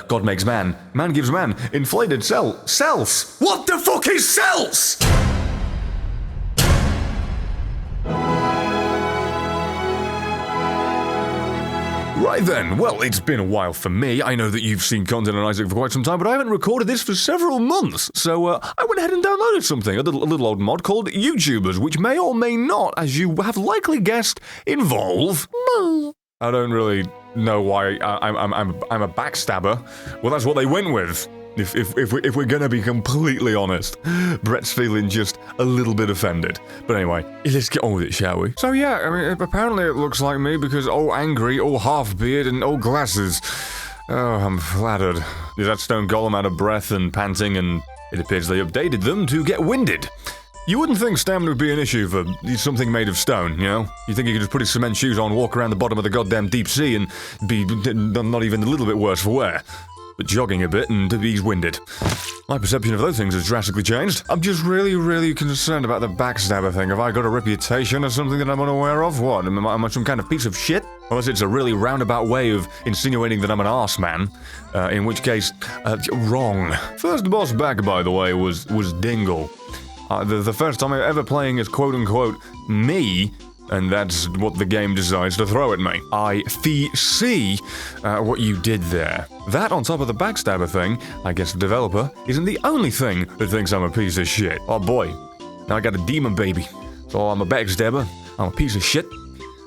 God makes man. Man gives man. Inflated cells. What the fuck is cells? Right then, well, it's been a while for me. I know that you've seen content on Isaac for quite some time, but I haven't recorded this for several months. So I went ahead and downloaded something, a little old mod called YouTubers, which may or may not, as you have likely guessed, involve me. I don't really know why I'm a backstabber. Well, that's what they went with. If we're gonna be completely honest, Brett's feeling just a little bit offended. But anyway, let's get on with it, shall we? So yeah, I mean, apparently it looks like me because all angry, all half-beard, and all glasses. Oh, I'm flattered. Is that stone golem out of breath and panting, and it appears they updated them to get winded. You wouldn't think stamina would be an issue for something made of stone, you know? You think you could just put his cement shoes on, walk around the bottom of the goddamn deep sea, and be not even a little bit worse for wear. But jogging a bit and he's winded. My perception of those things has drastically changed. I'm just really concerned about the backstabber thing. Have I got a reputation or something that I'm unaware of? What, am I some kind of piece of shit? Unless it's a really roundabout way of insinuating that I'm an arse man. In which case, wrong. First boss back, by the way, was Dingle. The first time ever playing as quote-unquote me, and that's what the game decides to throw at me. I see what you did there. That on top of the backstabber thing, I guess the developer isn't the only thing that thinks I'm a piece of shit. Oh boy, now I got a demon baby. So I'm a backstabber, I'm a piece of shit,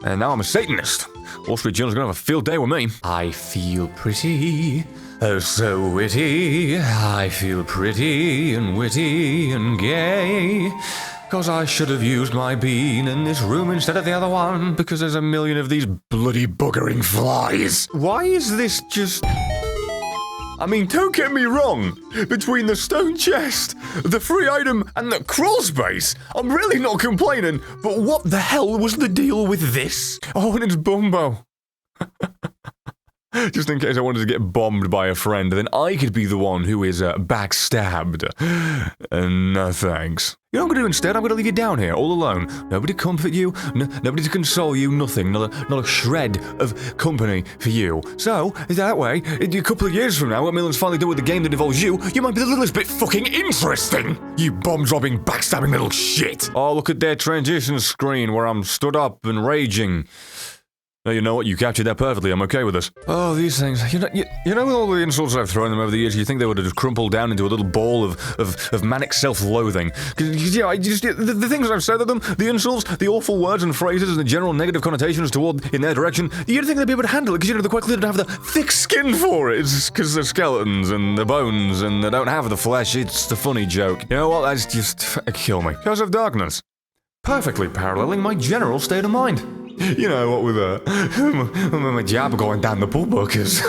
and now I'm a Satanist. Wall Street Journal's gonna have a field day with me. I feel pretty, oh so witty. I feel pretty and witty and gay. Cause I should have used my bean in this room instead of the other one, because there's a million of these bloody buggering flies. Why is this just... I mean, don't get me wrong, between the stone chest, the free item, and the crawl space, I'm really not complaining, but what the hell was the deal with this? Oh, and it's Bumbo. Just in case I wanted to get bombed by a friend, then I could be the one who is backstabbed. No thanks. You know what I'm going to do instead? I'm going to leave you down here, all alone. Nobody to comfort you, nobody to console you, nothing. Not a shred of company for you. So, that way, a couple of years from now, when Mcmillen's finally done with the game that involves you, you might be the littlest bit fucking interesting! You bomb-dropping, backstabbing little shit! Oh, look at their transition screen where I'm stood up and raging. No, you know what? You captured that perfectly. I'm okay with this. Oh, these things. You know, with all the insults I've thrown them over the years, you think they would have just crumpled down into a little ball of manic self-loathing. Because, yeah, the things I've said to them, the insults, the awful words and phrases, and the general negative connotations toward in their direction, you'd think they'd be able to handle it, because, they're quite clear to have the thick skin for it. It's because they're skeletons, and they're bones, and they don't have the flesh. It's the funny joke. You know what? That's just... kill me. Because of darkness. Perfectly paralleling my general state of mind. You know, what with my jab going down the pub because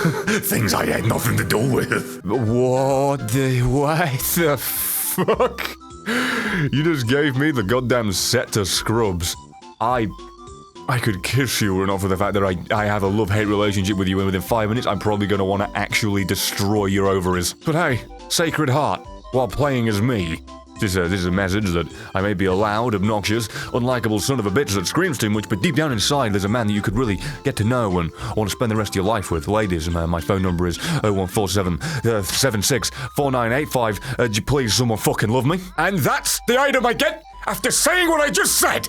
things I had nothing to do with. What the fuck? You just gave me the goddamn set to Scrubs. I could kiss you enough for the fact that I have a love-hate relationship with you, and within 5 minutes I'm probably going to want to actually destroy your ovaries. But hey, Sacred Heart, while playing as me. This is a message that I may be a loud, obnoxious, unlikable son of a bitch that screams too much, but deep down inside there's a man that you could really get to know and want to spend the rest of your life with. Ladies, my phone number is 0147 76 4985. Please, someone fucking love me. And that's the item I get after saying what I just said!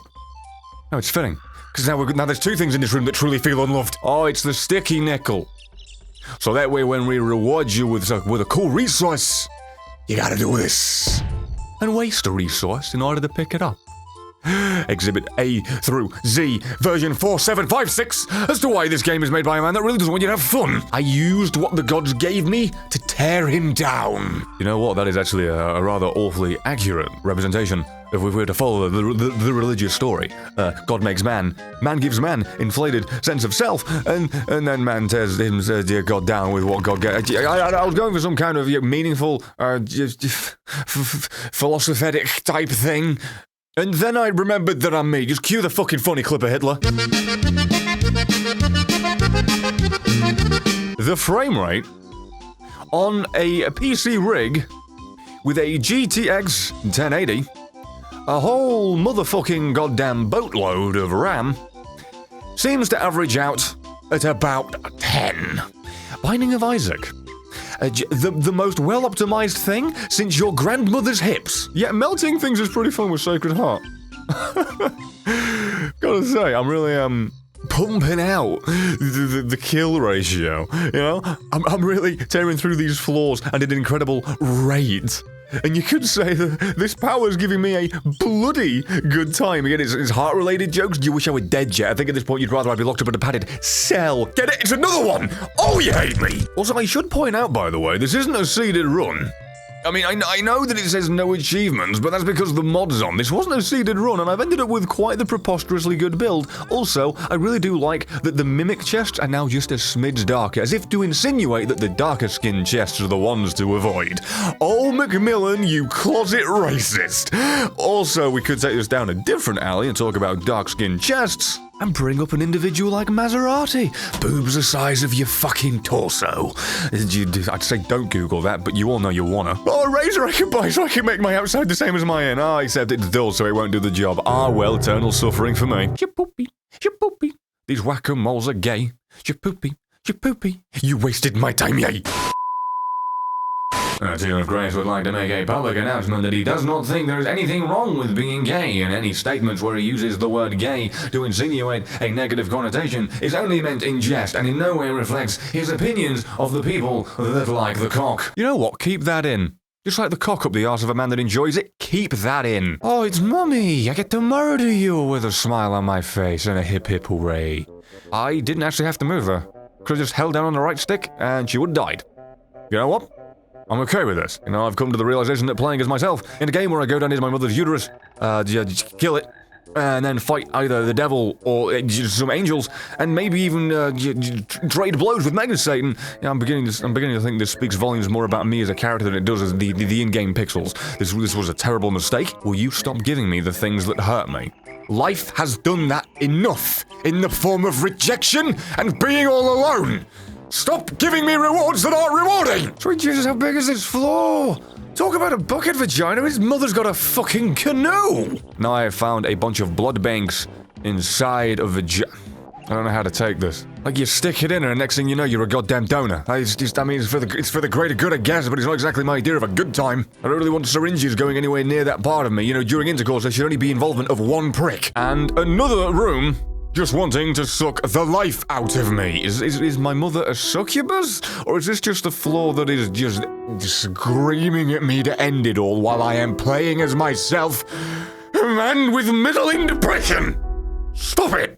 No, it's fitting. Because now there's two things in this room that truly feel unloved. Oh, it's the sticky nickel. So that way when we reward you with a cool resource, you gotta do this. And waste a resource in order to pick it up. Exhibit A through Z, version 4756, as to why this game is made by a man that really doesn't want you to have fun. I used what the gods gave me to tear him down. You know what, that is actually a rather awfully accurate representation if we were to follow the religious story. God makes man, man gives man, inflated sense of self, and then man tears him, dear God, down with what God gave. I was going for some kind of meaningful, philosophetic type thing. And then I remembered that I'm me. Just cue the fucking funny clip of Hitler. The frame rate on a PC rig with a GTX 1080, a whole motherfucking goddamn boatload of RAM, seems to average out at about 10. Binding of Isaac the most well-optimized thing since your grandmother's hips. Yeah, melting things is pretty fun with Sacred Heart. Gotta say, I'm really, pumping out the kill ratio, you know? I'm really tearing through these floors at an incredible rate. And you could say that this power is giving me a bloody good time. Again, it's heart-related jokes. Do you wish I were dead yet? I think at this point you'd rather I'd be locked up in a padded cell. Get it? It's another one! Oh, you hate me! Also, I should point out, by the way, this isn't a seeded run. I mean, I know that it says no achievements, but that's because the mod's on. This wasn't a seeded run, and I've ended up with quite the preposterously good build. Also, I really do like that the mimic chests are now just a smidge darker, as if to insinuate that the darker skinned chests are the ones to avoid. Oh, Mcmillen, you closet racist! Also, we could take this down a different alley and talk about dark skinned chests. And bring up an individual like Maserati. Boobs the size of your fucking torso. I'd say don't Google that, but you all know you wanna. Oh, a razor I can buy so I can make my outside the same as my in. Except it's dull so it won't do the job. Well, eternal suffering for me. Shapoopy, shapoopy. These whack-a-moles are gay. Shapoopy, shapoopy. You wasted my time, yay. TearofGrace would like to make a public announcement that he does not think there is anything wrong with being gay, and any statements where he uses the word gay to insinuate a negative connotation is only meant in jest and in no way reflects his opinions of the people that like the cock. You know what? Keep that in. Just like the cock up the arse of a man that enjoys it, keep that in. Oh, it's Mummy! I get to murder you with a smile on my face and a hip hip hooray. I didn't actually have to move her. Could've just held down on the right stick and she would've died. You know what? I'm okay with this. You know, I've come to the realization that playing as myself in a game where I go down into my mother's uterus, just kill it, and then fight either the devil or some angels, and maybe even trade blows with Mega Satan. Yeah, I'm beginning to think this speaks volumes more about me as a character than it does as the in-game pixels. This was a terrible mistake. Will you stop giving me the things that hurt me? Life has done that enough in the form of rejection and being all alone. Stop giving me rewards that aren't rewarding! Sweet Jesus, how big is this floor? Talk about a bucket vagina, his mother's got a fucking canoe! Now I have found a bunch of blood banks inside of vagina. I don't know how to take this. Like, you stick it in and the next thing you know, you're a goddamn donor. It's for the greater good, I guess, but it's not exactly my idea of a good time. I don't really want syringes going anywhere near that part of me. You know, during intercourse, there should only be involvement of one prick. And another room just wanting to suck the life out of me. Is my mother a succubus? Or is this just a floor that is just screaming at me to end it all while I am playing as myself? A man with middling depression! Stop it!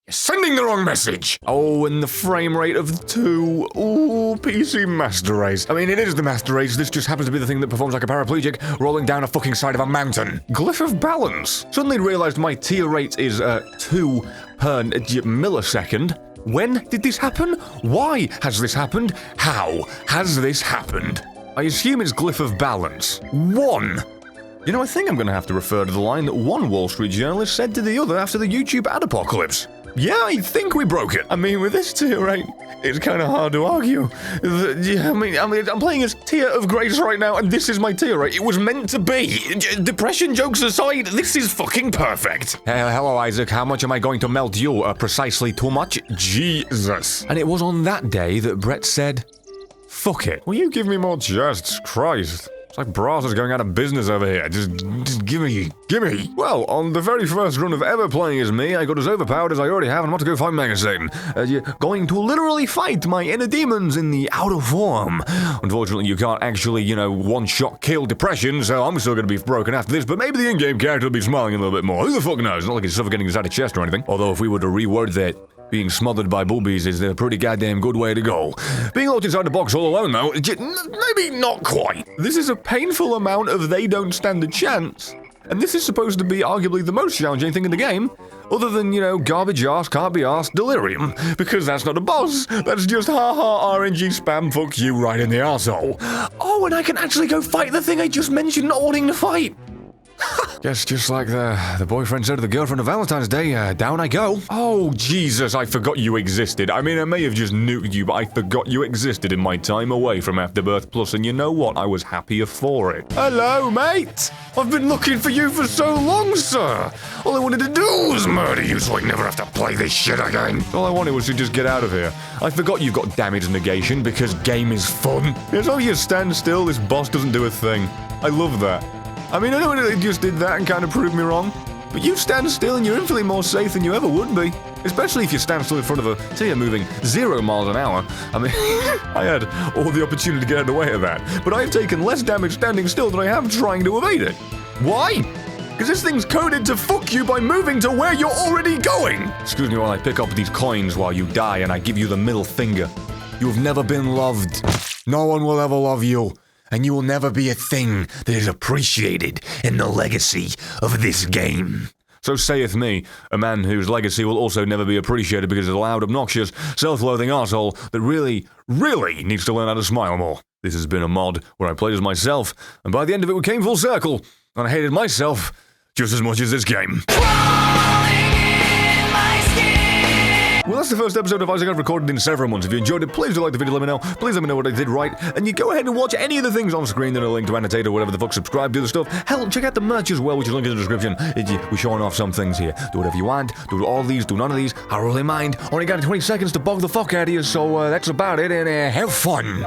You're sending the wrong message! Oh, and the frame rate of 2. Ooh, PC Master Race. I mean, it is the Master Race, this just happens to be the thing that performs like a paraplegic rolling down a fucking side of a mountain. Glyph of Balance. Suddenly realized my tier rate is 2 per millisecond. When did this happen? Why has this happened? How has this happened? I assume it's Glyph of Balance. 1. You know, I think I'm gonna have to refer to the line that one Wall Street journalist said to the other after the YouTube ad apocalypse. Yeah, I think we broke it. I mean, with this tier rate, it's kind of hard to argue. I mean, I'm playing as TearofGrace right now, and this is my tier rate. It was meant to be. Depression jokes aside, this is fucking perfect. Hello, Isaac. How much am I going to melt you? Precisely too much? Jesus. And it was on that day that Brett said, fuck it. Will you give me more chests? Christ. It's like Brass is going out of business over here. Just gimme. Well, on the very first run of ever playing as me, I got as overpowered as I already have and I'm about to go fight Mega Satan. You're going to literally fight my inner demons in the outer form. Unfortunately, you can't actually, one-shot kill depression, so I'm still gonna be broken after this, but maybe the in-game character will be smiling a little bit more. Who the fuck knows? Not like it's suffocating inside a chest or anything. Although if we were to reword that, being smothered by boobies is a pretty goddamn good way to go. Being locked inside the box all alone, though, maybe not quite. This is a painful amount of they don't stand a chance. And this is supposed to be arguably the most challenging thing in the game, other than, garbage arse, can't be arsed, delirium. Because that's not a boss, that's just ha-ha RNG spam fuck you right in the arsehole. Oh, and I can actually go fight the thing I just mentioned not wanting to fight. Guess just like the boyfriend said to the girlfriend on Valentine's Day, down I go. Oh, Jesus, I forgot you existed. I mean, I may have just nuked you, but I forgot you existed in my time away from Afterbirth Plus, and you know what? I was happier for it. Hello, mate! I've been looking for you for so long, sir! All I wanted to do was murder you so I never have to play this shit again. All I wanted was to just get out of here. I forgot you've got damage negation because game is fun. As long as you stand still, this boss doesn't do a thing. I love that. I mean, I know they just did that and kind of proved me wrong, but you stand still and you're infinitely more safe than you ever would be. Especially if you stand still in front of a Tear moving 0 miles an hour. I mean, I had all the opportunity to get out of the way of that, but I've taken less damage standing still than I have trying to evade it. Why? Because this thing's coded to fuck you by moving to where you're already going! Excuse me while I pick up these coins while you die and I give you the middle finger. You've never been loved. No one will ever love you. And you will never be a thing that is appreciated in the legacy of this game. So saith me, a man whose legacy will also never be appreciated because he's a loud, obnoxious, self-loathing arsehole that really, really needs to learn how to smile more. This has been a mod where I played as myself, and by the end of it we came full circle, and I hated myself just as much as this game. Well, that's the first episode of Isaac I've recorded in several months. If you enjoyed it, please do like the video, let me know. Please let me know what I did right. And you go ahead and watch any of the things on screen that are linked to annotate or whatever the fuck, subscribe, do the stuff. Hell, check out the merch as well, which is linked in the description. We're showing off some things here. Do whatever you want. Do all these, do none of these. I don't really mind. Only got 20 seconds to bug the fuck out of you, so that's about it, and have fun.